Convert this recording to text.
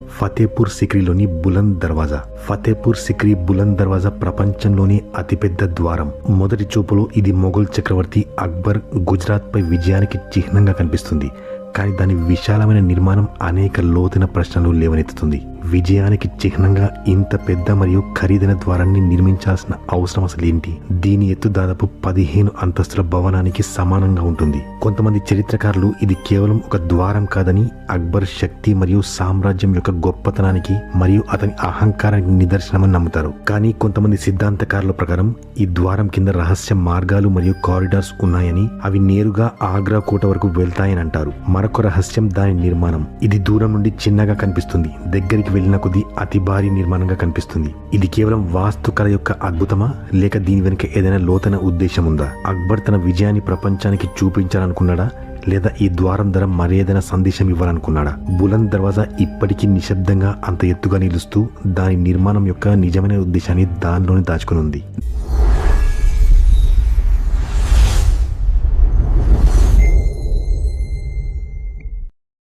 ఫతేపూర్ సిక్రీలోని బులంద్ దర్వాజా. ఫతేపూర్ సిక్రీ బులంద్ దర్వాజా ప్రపంచంలోని అతిపెద్ద ద్వారం. మొదటి చూపులో ఇది మొఘల్ చక్రవర్తి అక్బర్ గుజరాత్ పై విజయానికి చిహ్నంగా కనిపిస్తుంది. కానీ దాని విశాలమైన నిర్మాణం అనేక లోతైన ప్రశ్నలు లేవనెత్తుతుంది. విజయానికి చిహ్నంగా ఇంత పెద్ద మరియు ఖరీదైన ద్వారాన్ని నిర్మించాల్సిన అవసరం అసలు ఏంటి? దీని ఎత్తు దాదాపు 15 అంతస్తుల భవనానికి సమానంగా ఉంటుంది. కొంతమంది చరిత్రకారులు ఇది కేవలం ఒక ద్వారం కాదని, అక్బర్ శక్తి మరియు సామ్రాజ్యం యొక్క గొప్పతనానికి మరియు అతని అహంకారానికి నిదర్శనమని నమ్ముతారు. కానీ కొంతమంది సిద్ధాంతకారుల ప్రకారం ఈ ద్వారం కింద రహస్య మార్గాలు మరియు కారిడార్స్ ఉన్నాయని, అవి నేరుగా ఆగ్రా కోట వరకు వెళ్తాయని అంటారు. మరొక రహస్యం దాని నిర్మాణం. ఇది దూరం నుండి చిన్నగా కనిపిస్తుంది, దగ్గరికి వెళ్ళిన కొద్దీ అతి భారీ నిర్మాణంగా కనిపిస్తుంది. ఇది కేవలం వాస్తుకళ యొక్క అద్భుతమా, లేక దీని వెనుక ఏదైనా లోతైన ఉద్దేశం ఉందా? అక్బర్ తన విజయాన్ని ప్రపంచానికి చూపించాలనుకున్నాడా, లేదా ఈ ద్వారం ధర మరేదైనా సందేశం ఇవ్వాలనుకున్నాడా? బులంద్ దర్వాజా ఇప్పటికీ నిశ్శబ్దంగా అంత ఎత్తుగా నిలుస్తూ దాని నిర్మాణం యొక్క నిజమైన ఉద్దేశాన్ని దానిలోనే దాచుకుని ఉంది.